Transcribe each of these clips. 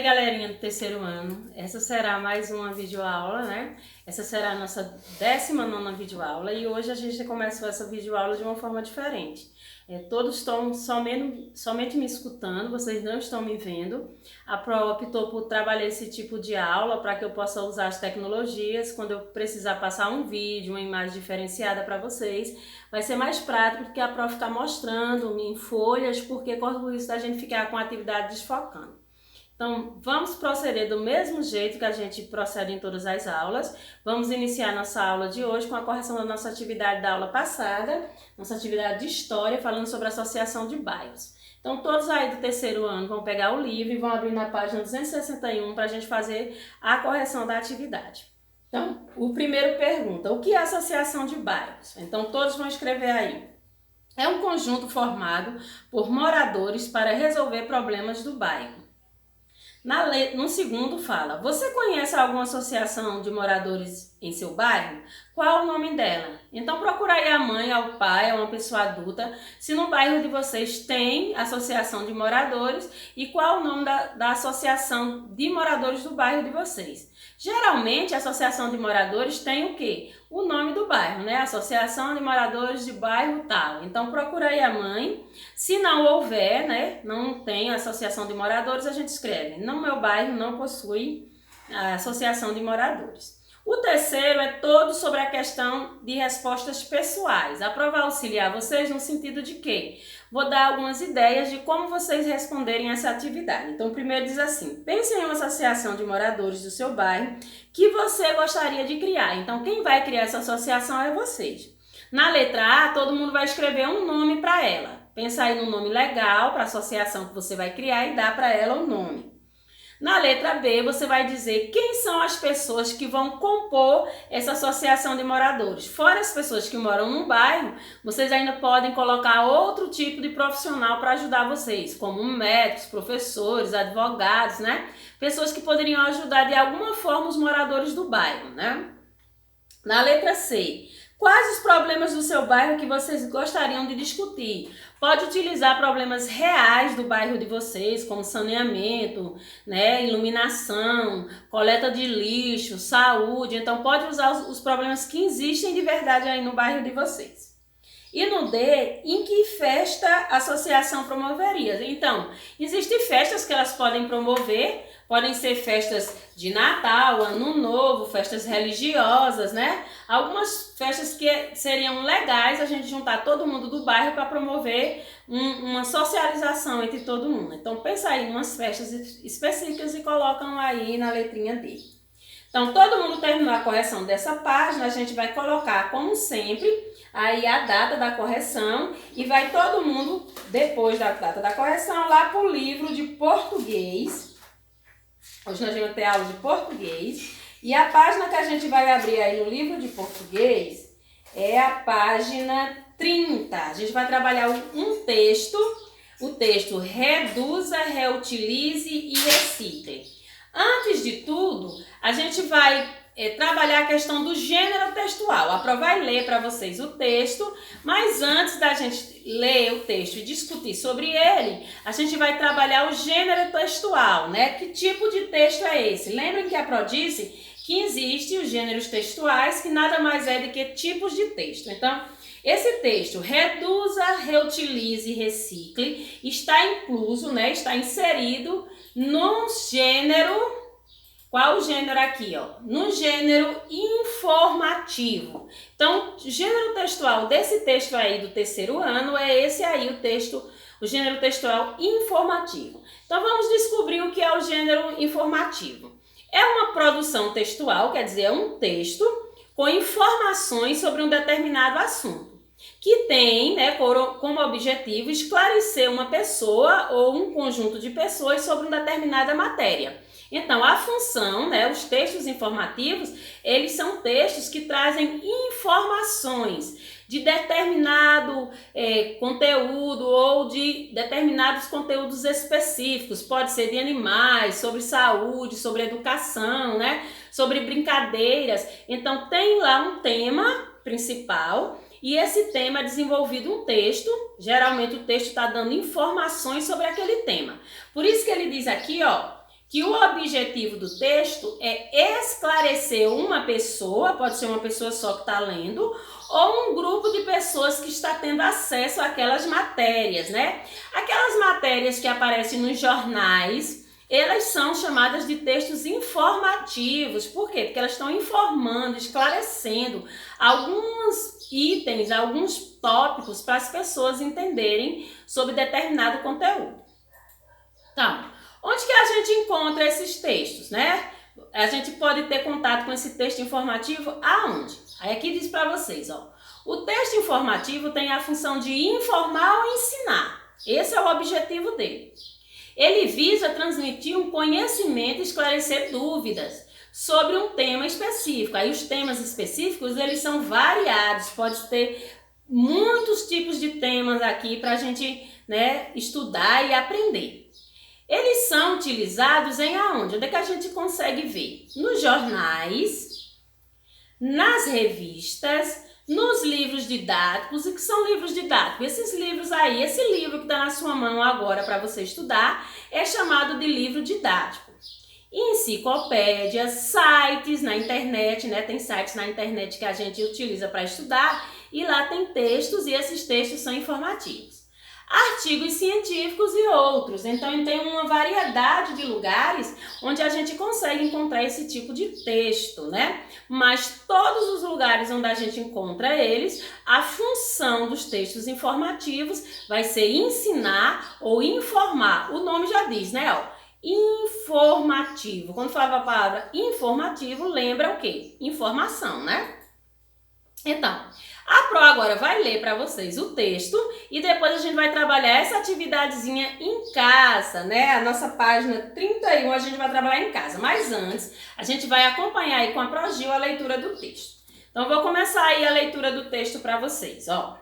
aí, galerinha do terceiro ano, essa será mais uma videoaula, né? Essa será a nossa 19ª videoaula e hoje a gente começou essa videoaula de uma forma diferente. Todos estão somente me escutando, vocês não estão me vendo. A Pro optou por trabalhar esse tipo de aula para que eu possa usar as tecnologias quando eu precisar passar um vídeo, uma imagem diferenciada para vocês. Vai ser mais prático do que a Pro ficar mostrando em folhas, porque corre isso da gente ficar com a atividade desfocando. Então, vamos proceder do mesmo jeito que a gente procede em todas as aulas. Vamos iniciar nossa aula de hoje com a correção da nossa atividade da aula passada, nossa atividade de História, falando sobre a associação de bairros. Então, todos aí do terceiro ano vão pegar o livro e vão abrir na página 261 para a gente fazer a correção da atividade. Então, o primeiro pergunta, o que é associação de bairros? Então, todos vão escrever aí. É um conjunto formado por moradores para resolver problemas do bairro. No segundo fala, você conhece alguma associação de moradores em seu bairro? Qual é o nome dela? Então procura aí a mãe, ao pai, a uma pessoa adulta, se no bairro de vocês tem associação de moradores e qual é o nome da associação de moradores do bairro de vocês. Geralmente a associação de moradores tem o quê? O nome do bairro, né? Associação de moradores de bairro tal. Então procura aí a mãe. Se não houver, né? Não tem associação de moradores, a gente escreve. No meu bairro não possui a associação de moradores. O terceiro é todo sobre a questão de respostas pessoais. A Pro vai auxiliar vocês no sentido de que vou dar algumas ideias de como vocês responderem essa atividade. Então, primeiro diz assim, pense em uma associação de moradores do seu bairro que você gostaria de criar. Então, quem vai criar essa associação é vocês. Na letra A, todo mundo vai escrever um nome para ela. Pensa aí num nome legal para a associação que você vai criar e dá para ela um nome. Na letra B, você vai dizer quem são as pessoas que vão compor essa associação de moradores. Fora as pessoas que moram no bairro, vocês ainda podem colocar outro tipo de profissional para ajudar vocês, como médicos, professores, advogados, né? Pessoas que poderiam ajudar de alguma forma os moradores do bairro, né? Na letra C, quais os problemas do seu bairro que vocês gostariam de discutir? Pode utilizar problemas reais do bairro de vocês, como saneamento, né, iluminação, coleta de lixo, saúde. Então pode usar os problemas que existem de verdade aí no bairro de vocês. E no D, em que festa a associação promoveria? Então, existem festas que elas podem promover, podem ser festas de Natal, Ano Novo, festas religiosas, né? Algumas festas que seriam legais a gente juntar todo mundo do bairro para promover uma socialização entre todo mundo. Então, pensa aí em umas festas específicas e colocam aí na letrinha D. Então, todo mundo terminou a correção dessa página, a gente vai colocar, como sempre, aí a data da correção e vai todo mundo, depois da data da correção, lá para o livro de português. Hoje nós vamos ter aula de português e a página que a gente vai abrir aí no livro de português é a página 30. A gente vai trabalhar um texto, o texto reduza, reutilize e recicle. Antes de tudo, a gente vai trabalhar a questão do gênero textual. A Pro vai ler para vocês o texto, mas antes da gente ler o texto e discutir sobre ele, a gente vai trabalhar o gênero textual, né? Que tipo de texto é esse? Lembrem que a Pro disse que existem os gêneros textuais, que nada mais é do que tipos de texto. Então, esse texto, reduza, reutilize e recicle, está incluso, né? Está inserido no gênero, qual o gênero aqui, ó? No gênero informativo. Então, o gênero textual desse texto aí do terceiro ano é esse aí, o texto, o gênero textual informativo. Então, vamos descobrir o que é o gênero informativo. É uma produção textual, quer dizer, é um texto com informações sobre um determinado assunto, que tem, né, como objetivo esclarecer uma pessoa ou um conjunto de pessoas sobre uma determinada matéria. Então, a função, né, os textos informativos, eles são textos que trazem informações de determinado conteúdo ou de determinados conteúdos específicos. Pode ser de animais, sobre saúde, sobre educação, né, sobre brincadeiras. Então, tem lá um tema principal e esse tema é desenvolvido um texto. Geralmente o texto está dando informações sobre aquele tema. Por isso que ele diz aqui, ó, que o objetivo do texto é esclarecer uma pessoa, pode ser uma pessoa só que está lendo, ou um grupo de pessoas que está tendo acesso àquelas matérias, né? Aquelas matérias que aparecem nos jornais, elas são chamadas de textos informativos. Por quê? Porque elas estão informando, esclarecendo alguns itens, alguns tópicos para as pessoas entenderem sobre determinado conteúdo. Então, onde que a gente encontra esses textos, né? A gente pode ter contato com esse texto informativo aonde? Aí aqui diz para vocês, ó. O texto informativo tem a função de informar ou ensinar. Esse é o objetivo dele. Ele visa transmitir um conhecimento e esclarecer dúvidas sobre um tema específico. Aí os temas específicos, eles são variados. Pode ter muitos tipos de temas aqui para a gente, né, estudar e aprender. Eles são utilizados em aonde? Onde é que a gente consegue ver? Nos jornais, nas revistas, nos livros didáticos. E que são livros didáticos? Esses livros aí, esse livro que está na sua mão agora para você estudar, é chamado de livro didático. Enciclopédias, sites na internet, né? Tem sites na internet que a gente utiliza para estudar e lá tem textos e esses textos são informativos. Artigos científicos e outros. Então tem uma variedade de lugares onde a gente consegue encontrar esse tipo de texto, né? Mas todos os lugares onde a gente encontra eles, a função dos textos informativos vai ser ensinar ou informar. O nome já diz, né? Ó, informativo. Quando falava a palavra informativo, lembra o quê? Informação, né? Então, a Pro agora vai ler para vocês o texto e depois a gente vai trabalhar essa atividadezinha em casa, né? A nossa página 31 a gente vai trabalhar em casa, mas antes a gente vai acompanhar aí com a Progil a leitura do texto. Então, vou começar aí a leitura do texto para vocês, ó.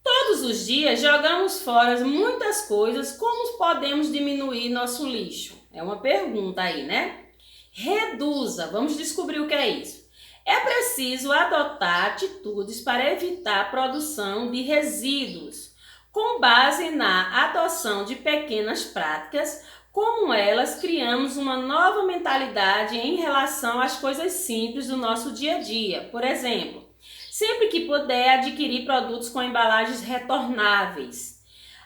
Todos os dias jogamos fora muitas coisas, como podemos diminuir nosso lixo? É uma pergunta aí, né? Reduza, vamos descobrir o que é isso. É preciso adotar atitudes para evitar a produção de resíduos, com base na adoção de pequenas práticas, como elas criamos uma nova mentalidade em relação às coisas simples do nosso dia a dia. Por exemplo, sempre que puder adquirir produtos com embalagens retornáveis,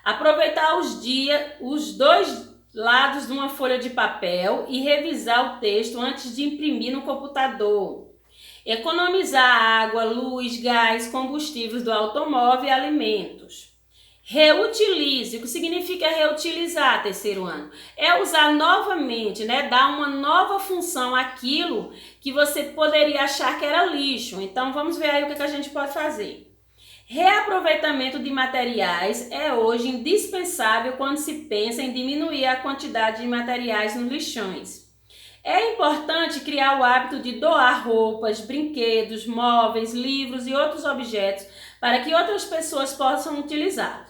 aproveitar os dois lados de uma folha de papel e revisar o texto antes de imprimir no computador. Economizar água, luz, gás, combustíveis do automóvel e alimentos. Reutilize. O que significa reutilizar, terceiro ano? É usar novamente, né? Dar uma nova função àquilo que você poderia achar que era lixo. Então, vamos ver aí o que a gente pode fazer. Reaproveitamento de materiais é hoje indispensável quando se pensa em diminuir a quantidade de materiais nos lixões. É importante criar o hábito de doar roupas, brinquedos, móveis, livros e outros objetos para que outras pessoas possam utilizá-los.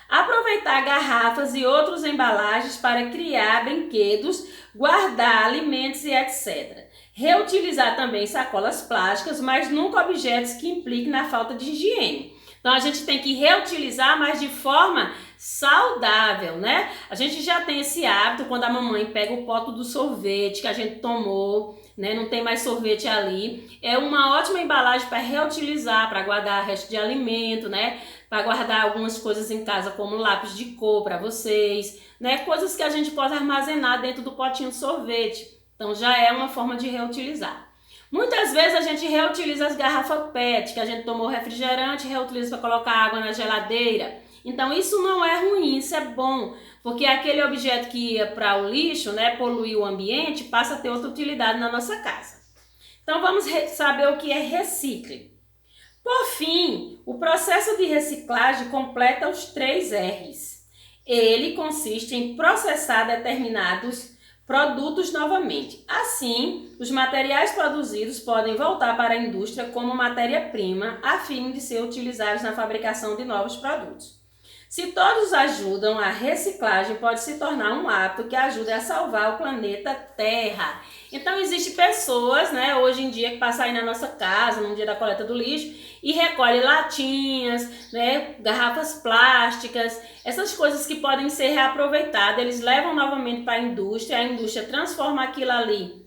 Aproveitar garrafas e outras embalagens para criar brinquedos, guardar alimentos e etc. Reutilizar também sacolas plásticas, mas nunca objetos que impliquem na falta de higiene. Então, a gente tem que reutilizar, mas de forma saudável, né? A gente já tem esse hábito quando a mamãe pega o pote do sorvete que a gente tomou, né? Não tem mais sorvete ali. É uma ótima embalagem para reutilizar, para guardar resto de alimento, né? Para guardar algumas coisas em casa, como lápis de cor para vocês, né? Coisas que a gente pode armazenar dentro do potinho de sorvete. Então, já é uma forma de reutilizar. Muitas vezes a gente reutiliza as garrafas PET, que a gente tomou refrigerante, reutiliza para colocar água na geladeira. Então isso não é ruim, isso é bom, porque aquele objeto que ia para o lixo, né, poluir o ambiente, passa a ter outra utilidade na nossa casa. Então vamos saber o que é recicle. Por fim, o processo de reciclagem completa os 3 R's. Ele consiste em processar determinados produtos novamente. Assim, os materiais produzidos podem voltar para a indústria como matéria-prima, a fim de ser utilizados na fabricação de novos produtos. Se todos ajudam, a reciclagem pode se tornar um hábito que ajude a salvar o planeta Terra. Então, existem pessoas, né, hoje em dia, que passam aí na nossa casa, no dia da coleta do lixo, e recolhem latinhas, né, garrafas plásticas, essas coisas que podem ser reaproveitadas, eles levam novamente para a indústria transforma aquilo ali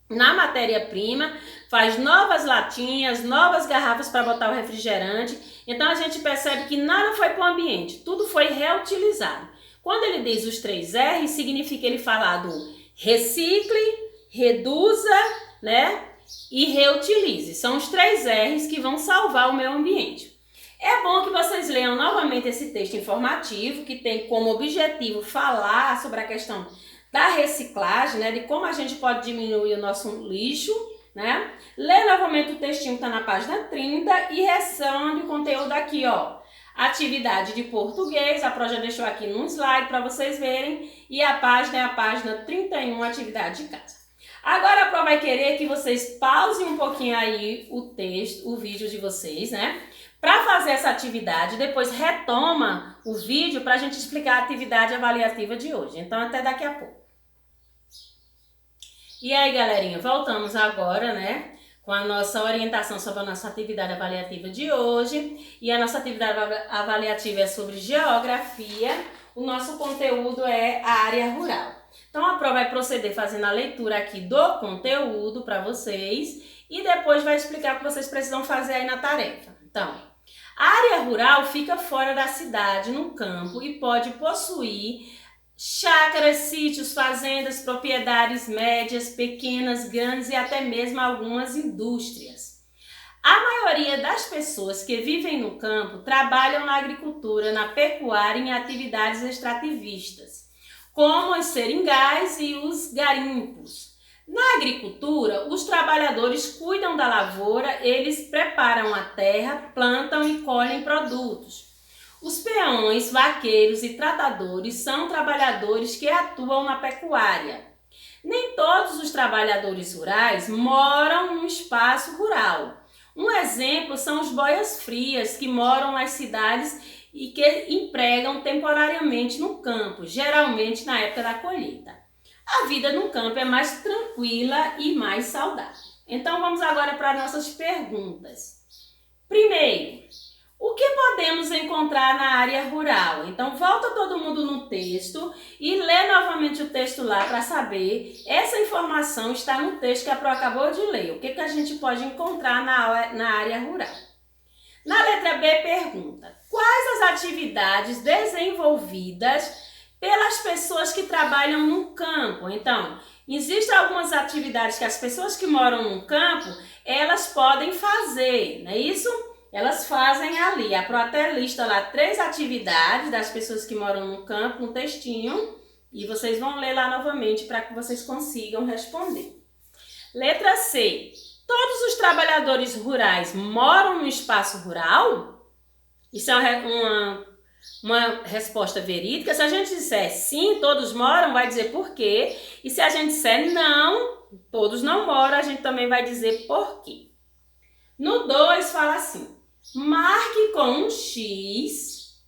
na matéria-prima, faz novas latinhas, novas garrafas para botar o refrigerante. Então a gente percebe que nada foi para o ambiente, tudo foi reutilizado. Quando ele diz os 3 R, significa ele falar do recicle, reduza, né, e reutilize. São os 3 R's que vão salvar o meio ambiente. É bom que vocês leiam novamente esse texto informativo, que tem como objetivo falar sobre a questão da reciclagem, né, de como a gente pode diminuir o nosso lixo, né? Lê novamente o textinho que está na página 30 e responde o conteúdo aqui, ó. Atividade de português, a Pro já deixou aqui num slide para vocês verem, e a página é a página 31, atividade de casa. Agora a Pro vai querer que vocês pausem um pouquinho aí o texto, o vídeo de vocês, né? Para fazer essa atividade, depois retoma o vídeo para a gente explicar a atividade avaliativa de hoje. Então, até daqui a pouco. E aí, galerinha, voltamos agora, né, com a nossa orientação sobre a nossa atividade avaliativa de hoje. E a nossa atividade avaliativa é sobre geografia. O nosso conteúdo é a área rural. Então, a Pro vai proceder fazendo a leitura aqui do conteúdo para vocês e depois vai explicar o que vocês precisam fazer aí na tarefa. Então, a área rural fica fora da cidade, no campo, e pode possuir chácaras, sítios, fazendas, propriedades médias, pequenas, grandes e até mesmo algumas indústrias. A maioria das pessoas que vivem no campo trabalham na agricultura, na pecuária e em atividades extrativistas, como os seringais e os garimpos. Na agricultura, os trabalhadores cuidam da lavoura, eles preparam a terra, plantam e colhem produtos. Os peões, vaqueiros e tratadores são trabalhadores que atuam na pecuária. Nem todos os trabalhadores rurais moram no espaço rural. Um exemplo são os boias-frias, que moram nas cidades e que empregam temporariamente no campo, geralmente na época da colheita. A vida no campo é mais tranquila e mais saudável. Então vamos agora para nossas perguntas. Primeiro, o que podemos encontrar na área rural? Então volta todo mundo no texto e lê novamente o texto lá para saber. Essa informação está no texto que a Pro acabou de ler. O que a gente pode encontrar na área rural? Na letra B pergunta: quais as atividades desenvolvidas pelas pessoas que trabalham no campo? Então, existem algumas atividades que as pessoas que moram no campo, elas podem fazer, não é isso? Elas fazem ali. A Pro até lista lá 3 atividades das pessoas que moram no campo, um textinho, e vocês vão ler lá novamente para que vocês consigam responder. Letra C. Todos os trabalhadores rurais moram no espaço rural? Isso é uma resposta verídica. Se a gente disser sim, todos moram, vai dizer por quê. E se a gente disser não, todos não moram, a gente também vai dizer por quê. No 2 fala assim: marque com um X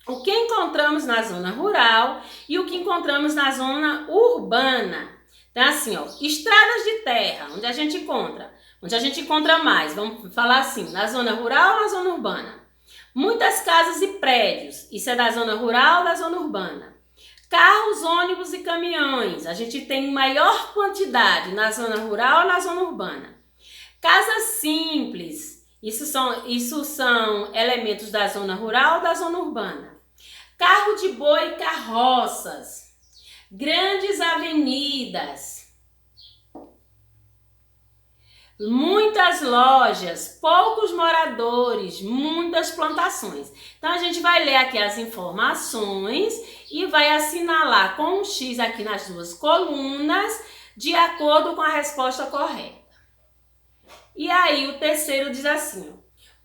o que encontramos na zona rural e o que encontramos na zona urbana. Então, assim, ó, estradas de terra, onde a gente encontra? Onde a gente encontra mais? Vamos falar assim, na zona rural ou na zona urbana? Muitas casas e prédios, isso é da zona rural ou da zona urbana? Carros, ônibus e caminhões, a gente tem maior quantidade na zona rural ou na zona urbana? Casas simples, isso são elementos da zona rural ou da zona urbana? Carro de boi e carroças, grandes avenidas, muitas lojas, poucos moradores, muitas plantações. Então a gente vai ler aqui as informações e vai assinalar com um X aqui nas 2 colunas, de acordo com a resposta correta. E aí o terceiro diz assim: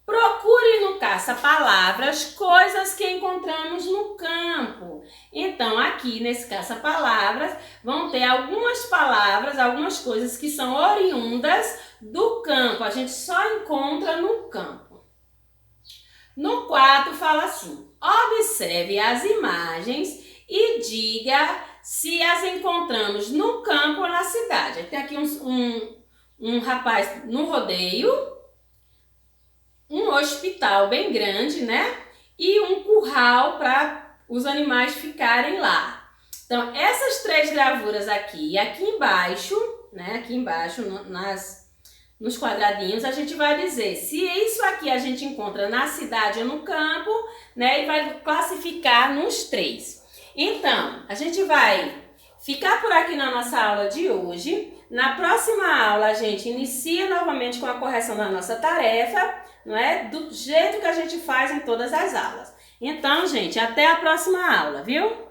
procure no caça-palavras coisas que encontramos no campo. Então, aqui nesse caça-palavras vão ter algumas palavras, algumas coisas que são oriundas do campo. A gente só encontra no campo. No 4 fala assim: Observe as imagens e diga se as encontramos no campo ou na cidade. Tem aqui um rapaz no rodeio, um hospital bem grande, né? E um curral para os animais ficarem lá. Então, essas três gravuras aqui e aqui embaixo, né? Aqui embaixo, nos quadradinhos, a gente vai dizer se isso aqui a gente encontra na cidade ou no campo, né? E vai classificar nos três. Então, a gente vai ficar por aqui na nossa aula de hoje. Na próxima aula, a gente inicia novamente com a correção da nossa tarefa, não é? Do jeito que a gente faz em todas as aulas. Então, gente, até a próxima aula, viu?